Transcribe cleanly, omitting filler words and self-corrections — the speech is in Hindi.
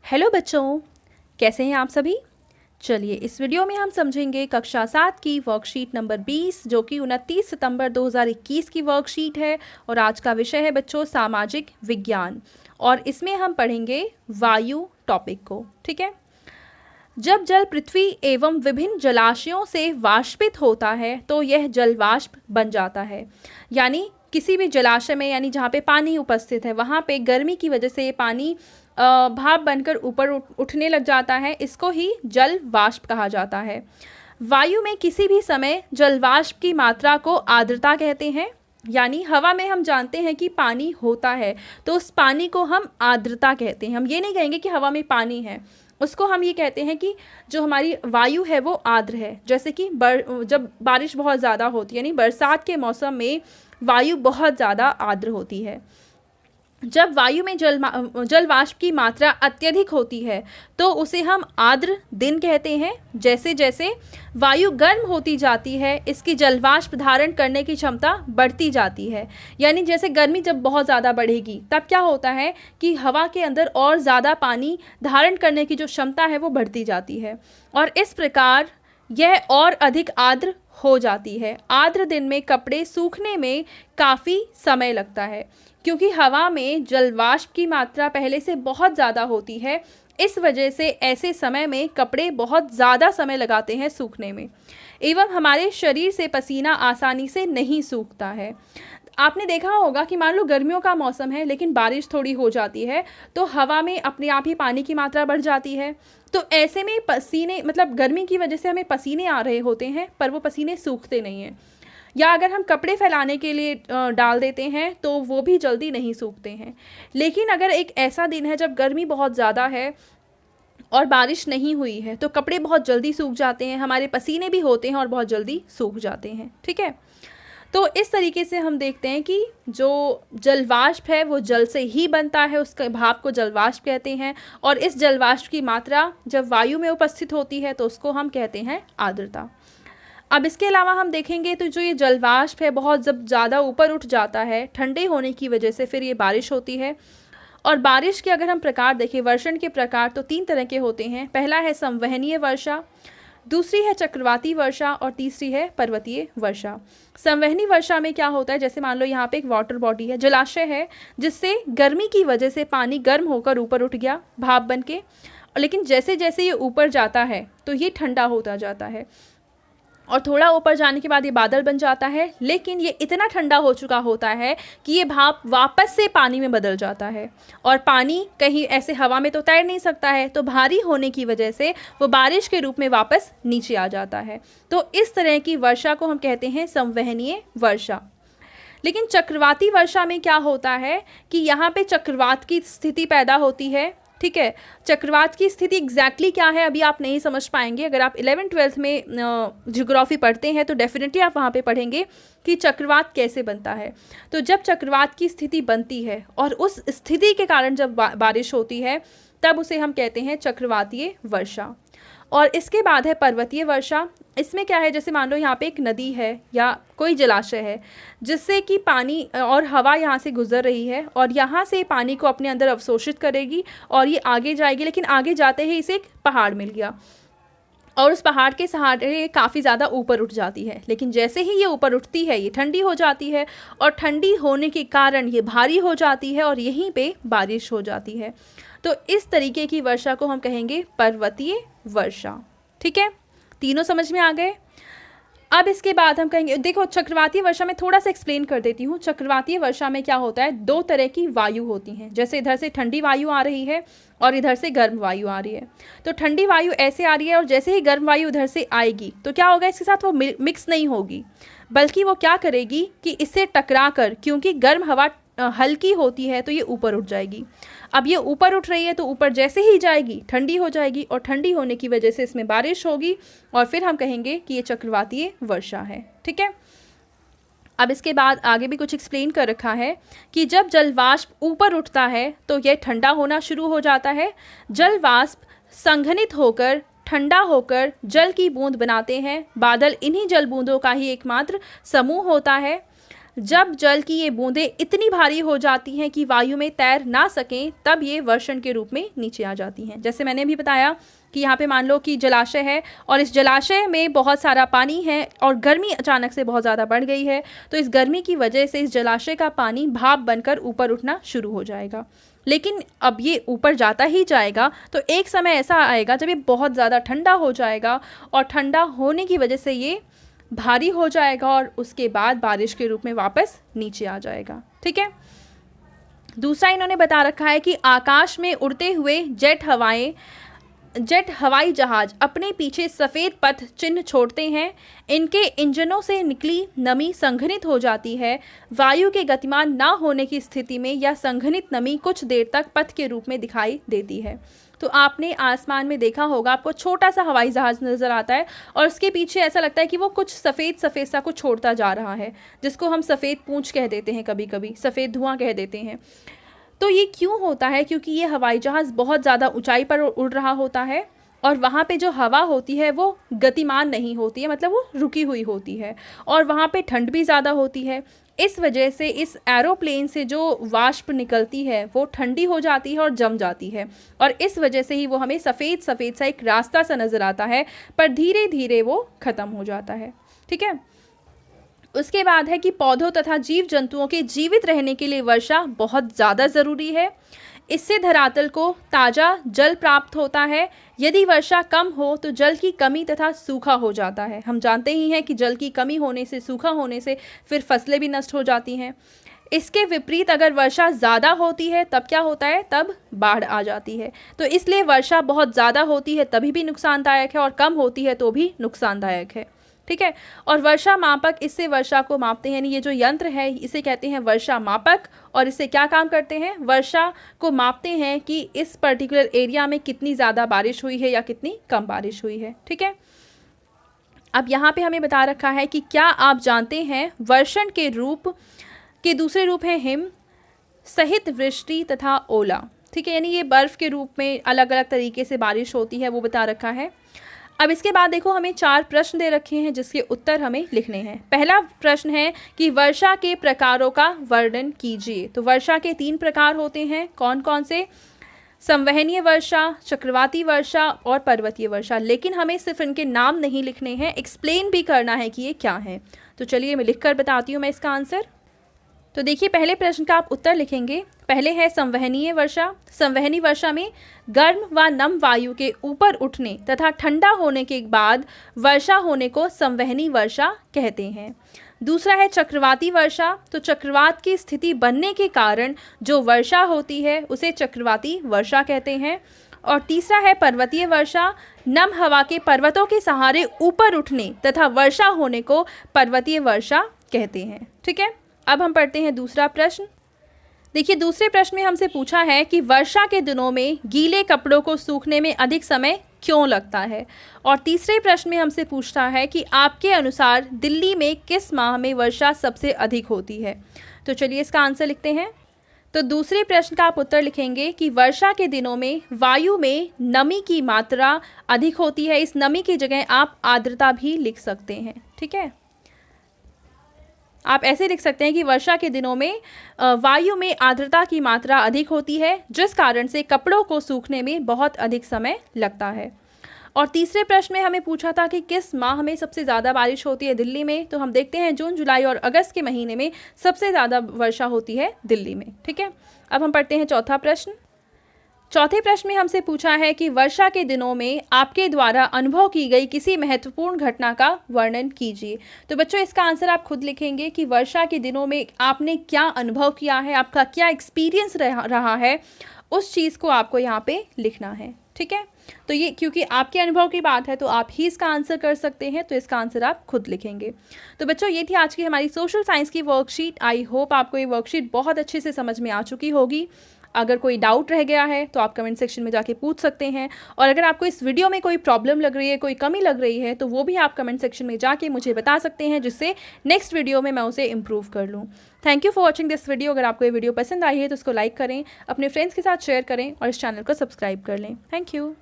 हेलो बच्चों, कैसे हैं आप सभी। चलिए इस वीडियो में हम समझेंगे कक्षा 7 की वर्कशीट नंबर 20 जो कि 29 सितंबर 2021 की वर्कशीट है। और आज का विषय है बच्चों सामाजिक विज्ञान, और इसमें हम पढ़ेंगे वायु टॉपिक को। ठीक है। जब जल पृथ्वी एवं विभिन्न जलाशयों से वाष्पित होता है तो यह जल वाष्प बन जाता है। यानी किसी भी जलाशय में, यानी जहाँ पे पानी उपस्थित है, वहाँ पे गर्मी की वजह से ये पानी भाप बनकर ऊपर उठने लग जाता है। इसको ही जल वाष्प कहा जाता है। वायु में किसी भी समय जल वाष्प की मात्रा को आर्द्रता कहते हैं। यानी हवा में हम जानते हैं कि पानी होता है, तो उस पानी को हम आर्द्रता कहते हैं। हम ये नहीं कहेंगे कि हवा में पानी है, उसको हम ये कहते हैं कि जो हमारी वायु है वो आर्द्र है। जैसे कि जब बारिश बहुत ज़्यादा होती है, यानी बरसात के मौसम में वायु बहुत ज़्यादा आर्द्र होती है। जब वायु में जल वाष्प की मात्रा अत्यधिक होती है तो उसे हम आर्द्र दिन कहते हैं। जैसे जैसे वायु गर्म होती जाती है इसकी जल वाष्प धारण करने की क्षमता बढ़ती जाती है। यानी जैसे गर्मी जब बहुत ज़्यादा बढ़ेगी तब क्या होता है कि हवा के अंदर और ज़्यादा पानी धारण करने की जो क्षमता है वो बढ़ती जाती है, और इस प्रकार यह और अधिक आर्द्र हो जाती है। आर्द्र दिन में कपड़े सूखने में काफ़ी समय लगता है, क्योंकि हवा में जल वाष्प की मात्रा पहले से बहुत ज़्यादा होती है। इस वजह से ऐसे समय में कपड़े बहुत ज़्यादा समय लगाते हैं सूखने में, एवं हमारे शरीर से पसीना आसानी से नहीं सूखता है। आपने देखा होगा कि मान लो गर्मियों का मौसम है लेकिन बारिश थोड़ी हो जाती है तो हवा में अपने आप ही पानी की मात्रा बढ़ जाती है। तो ऐसे में पसीने, मतलब गर्मी की वजह से हमें पसीने आ रहे होते हैं पर वो पसीने सूखते नहीं हैं। या अगर हम कपड़े फैलाने के लिए डाल देते हैं तो वो भी जल्दी नहीं सूखते हैं। लेकिन अगर एक ऐसा दिन है जब गर्मी बहुत ज़्यादा है और बारिश नहीं हुई है तो कपड़े बहुत जल्दी सूख जाते हैं, हमारे पसीने भी होते हैं और बहुत जल्दी सूख जाते हैं। ठीक है। तो इस तरीके से हम देखते हैं कि जो जल वाष्प है वो जल से ही बनता है, उसके भाप को जल वाष्प कहते हैं। और इस जल वाष्प की मात्रा जब वायु में उपस्थित होती है तो उसको हम कहते हैं आर्द्रता। अब इसके अलावा हम देखेंगे तो जो ये जल वाष्प है बहुत जब ज़्यादा ऊपर उठ जाता है ठंडे होने की वजह से फिर ये बारिश होती है। और बारिश के अगर हम प्रकार देखें, वर्षण के प्रकार तो 3 तरह के होते हैं। पहला है संवहनीय वर्षा, दूसरी है चक्रवाती वर्षा और तीसरी है पर्वतीय वर्षा। संवहनी वर्षा में क्या होता है, जैसे मान लो यहाँ पे एक वाटर बॉडी है, जलाशय है, जिससे गर्मी की वजह से पानी गर्म होकर ऊपर उठ गया भाप बन के, लेकिन जैसे जैसे ये ऊपर जाता है तो ये ठंडा होता जाता है और थोड़ा ऊपर जाने के बाद ये बादल बन जाता है। लेकिन ये इतना ठंडा हो चुका होता है कि ये भाप वापस से पानी में बदल जाता है, और पानी कहीं ऐसे हवा में तो तैर नहीं सकता है, तो भारी होने की वजह से वो बारिश के रूप में वापस नीचे आ जाता है। तो इस तरह की वर्षा को हम कहते हैं संवहनीय वर्षा। लेकिन चक्रवाती वर्षा में क्या होता है कि यहाँ पे चक्रवात की स्थिति पैदा होती है। ठीक है। चक्रवात की स्थिति एग्जैक्टली क्या है अभी आप नहीं समझ पाएंगे। अगर आप 11th-12th में ज्योग्राफी पढ़ते हैं तो डेफिनेटली आप वहाँ पे पढ़ेंगे कि चक्रवात कैसे बनता है। तो जब चक्रवात की स्थिति बनती है और उस स्थिति के कारण जब बारिश होती है तब उसे हम कहते हैं चक्रवातीय वर्षा। और इसके बाद है पर्वतीय वर्षा। इसमें क्या है, जैसे मान लो यहाँ पे एक नदी है या कोई जलाशय है जिससे कि पानी और हवा यहाँ से गुजर रही है और यहाँ से पानी को अपने अंदर अवशोषित करेगी और ये आगे जाएगी। लेकिन आगे जाते ही इसे एक पहाड़ मिल गया और उस पहाड़ के सहारे काफ़ी ज़्यादा ऊपर उठ जाती है। लेकिन जैसे ही ये ऊपर उठती है ये ठंडी हो जाती है और ठंडी होने के कारण ये भारी हो जाती है और यहीं पे बारिश हो जाती है। तो इस तरीके की वर्षा को हम कहेंगे पर्वतीय वर्षा। ठीक है, तीनों समझ में आ गए। अब इसके बाद हम कहेंगे, देखो चक्रवातीय वर्षा में थोड़ा सा एक्सप्लेन कर देती हूँ। चक्रवातीय वर्षा में क्या होता है, 2 तरह की वायु होती हैं। जैसे इधर से ठंडी वायु आ रही है और इधर से गर्म वायु आ रही है। तो ठंडी वायु ऐसे आ रही है और जैसे ही गर्म वायु उधर से आएगी तो क्या होगा, इसके साथ वो मिक्स नहीं होगी, बल्कि वो क्या करेगी कि इससे टकरा कर, क्योंकि गर्म हवा हल्की होती है तो ये ऊपर उठ जाएगी। अब ये ऊपर उठ रही है तो ऊपर जैसे ही जाएगी ठंडी हो जाएगी और ठंडी होने की वजह से इसमें बारिश होगी और फिर हम कहेंगे कि ये चक्रवातीय वर्षा है। ठीक है। अब इसके बाद आगे भी कुछ एक्सप्लेन कर रखा है कि जब जल वाष्प ऊपर उठता है तो यह ठंडा होना शुरू हो जाता है। जल वाष्प संघनित होकर ठंडा होकर जल की बूंद बनाते हैं। बादल इन्हीं जल बूंदों का ही एकमात्र समूह होता है। जब जल की ये बूंदें इतनी भारी हो जाती हैं कि वायु में तैर ना सकें, तब ये वर्षण के रूप में नीचे आ जाती हैं। जैसे मैंने भी बताया कि यहाँ पे मान लो कि जलाशय है और इस जलाशय में बहुत सारा पानी है और गर्मी अचानक से बहुत ज़्यादा बढ़ गई है, तो इस गर्मी की वजह से इस जलाशय का पानी भाप बनकर ऊपर उठना शुरू हो जाएगा। लेकिन अब ये ऊपर जाता ही जाएगा, तो एक समय ऐसा आएगा जब ये बहुत ज़्यादा ठंडा हो जाएगा और ठंडा होने की वजह से ये भारी हो जाएगा और उसके बाद बारिश के रूप में वापस नीचे आ जाएगा। ठीक है। दूसरा इन्होंने बता रखा है कि आकाश में उड़ते हुए जेट हवाई जहाज अपने पीछे सफ़ेद पथ चिन्ह छोड़ते हैं। इनके इंजनों से निकली नमी संघनित हो जाती है। वायु के गतिमान ना होने की स्थिति में यह संघनित नमी कुछ देर तक पथ के रूप में दिखाई देती है। तो आपने आसमान में देखा होगा, आपको छोटा सा हवाई जहाज़ नज़र आता है और उसके पीछे ऐसा लगता है कि वो कुछ सफ़ेद सफ़ेद सा कुछ छोड़ता जा रहा है, जिसको हम सफ़ेद पूंछ कह देते हैं, कभी कभी सफ़ेद धुआं कह देते हैं। तो ये क्यों होता है? क्योंकि ये हवाई जहाज़ बहुत ज़्यादा ऊंचाई पर उड़ रहा होता है और वहाँ पे जो हवा होती है वो गतिमान नहीं होती है, मतलब वो रुकी हुई होती है और वहाँ पे ठंड भी ज़्यादा होती है। इस वजह से इस एरोप्लेन से जो वाष्प निकलती है वो ठंडी हो जाती है और जम जाती है और इस वजह से ही वो हमें सफ़ेद सफ़ेद सा एक रास्ता सा नज़र आता है, पर धीरे धीरे वो ख़त्म हो जाता है। ठीक है। उसके बाद है कि पौधों तथा जीव जंतुओं के जीवित रहने के लिए वर्षा बहुत ज़्यादा ज़रूरी है। इससे धरातल को ताज़ा जल प्राप्त होता है। यदि वर्षा कम हो तो जल की कमी तथा सूखा हो जाता है। हम जानते ही हैं कि जल की कमी होने से, सूखा होने से फिर फसलें भी नष्ट हो जाती हैं। इसके विपरीत अगर वर्षा ज़्यादा होती है तब क्या होता है? तब बाढ़ आ जाती है। तो इसलिए वर्षा बहुत ज़्यादा होती है तभी भी नुकसानदायक है और कम होती है तो भी नुकसानदायक है। ठीक है। और वर्षा मापक, इससे वर्षा को मापते हैं, यानी ये जो यंत्र है इसे कहते हैं वर्षा मापक। और इससे क्या काम करते हैं? वर्षा को मापते हैं कि इस पर्टिकुलर एरिया में कितनी ज़्यादा बारिश हुई है या कितनी कम बारिश हुई है। ठीक है। अब यहाँ पे हमें बता रखा है कि क्या आप जानते हैं वर्षण के दूसरे रूप हैं हिम सहित वृष्टि तथा ओला। ठीक है। यानी ये बर्फ़ के रूप में अलग अलग तरीके से बारिश होती है, वो बता रखा है। अब इसके बाद देखो, हमें 4 प्रश्न दे रखे हैं जिसके उत्तर हमें लिखने हैं। पहला प्रश्न है कि वर्षा के प्रकारों का वर्णन कीजिए। तो वर्षा के 3 प्रकार होते हैं। कौन कौन से? संवहनीय वर्षा, चक्रवाती वर्षा और पर्वतीय वर्षा। लेकिन हमें सिर्फ इनके नाम नहीं लिखने हैं, एक्सप्लेन भी करना है कि ये क्या है। तो चलिए मैं लिख कर बताती हूँ मैं इसका आंसर। तो देखिए, पहले प्रश्न का आप उत्तर लिखेंगे। पहले है संवहनीय वर्षा। संवहनीय वर्षा में गर्म व नम वायु के ऊपर उठने तथा ठंडा होने के बाद वर्षा होने को संवहनीय वर्षा कहते हैं। दूसरा है चक्रवाती वर्षा। तो चक्रवात की स्थिति बनने के कारण जो वर्षा होती है उसे चक्रवाती वर्षा कहते हैं। और तीसरा है पर्वतीय वर्षा। नम हवा के पर्वतों के सहारे ऊपर उठने तथा वर्षा होने को पर्वतीय वर्षा कहते हैं। ठीक है। अब हम पढ़ते हैं दूसरा प्रश्न। देखिए, दूसरे प्रश्न में हमसे पूछा है कि वर्षा के दिनों में गीले कपड़ों को सूखने में अधिक समय क्यों लगता है। और तीसरे प्रश्न में हमसे पूछता है कि आपके अनुसार दिल्ली में किस माह में वर्षा सबसे अधिक होती है। तो चलिए इसका आंसर लिखते हैं। तो दूसरे प्रश्न का आप उत्तर लिखेंगे कि वर्षा के दिनों में वायु में नमी की मात्रा अधिक होती है। इस नमी की जगह आप आर्द्रता भी लिख सकते हैं। ठीक है। आप ऐसे लिख सकते हैं कि वर्षा के दिनों में वायु में आर्द्रता की मात्रा अधिक होती है, जिस कारण से कपड़ों को सूखने में बहुत अधिक समय लगता है। और तीसरे प्रश्न में हमें पूछा था कि किस माह में सबसे ज़्यादा बारिश होती है दिल्ली में। तो हम देखते हैं जून, जुलाई और अगस्त के महीने में सबसे ज़्यादा वर्षा होती है दिल्ली में। ठीक है। अब हम पढ़ते हैं चौथा प्रश्न। चौथे प्रश्न में हमसे पूछा है कि वर्षा के दिनों में आपके द्वारा अनुभव की गई किसी महत्वपूर्ण घटना का वर्णन कीजिए। तो बच्चों, इसका आंसर आप खुद लिखेंगे कि वर्षा के दिनों में आपने क्या अनुभव किया है, आपका क्या एक्सपीरियंस रहा है, उस चीज़ को आपको यहाँ पे लिखना है। ठीक है। तो ये क्योंकि आपके अनुभव की बात है तो आप ही इसका आंसर कर सकते हैं, तो इसका आंसर आप खुद लिखेंगे। तो बच्चों, ये थी आज की हमारी सोशल साइंस की वर्कशीट। आई होप आपको ये वर्कशीट बहुत अच्छे से समझ में आ चुकी होगी। अगर कोई डाउट रह गया है तो आप कमेंट सेक्शन में जाके पूछ सकते हैं। और अगर आपको इस वीडियो में कोई प्रॉब्लम लग रही है, कोई कमी लग रही है, तो वो भी आप कमेंट सेक्शन में जाके मुझे बता सकते हैं, जिससे नेक्स्ट वीडियो में मैं उसे इम्प्रूव कर लूँ। Thank you for watching this video. अगर आपको ये वीडियो पसंद आई है तो उसको लाइक करें, अपने फ्रेंड्स के साथ शेयर करें और इस चैनल को सब्सक्राइब कर लें। Thank you.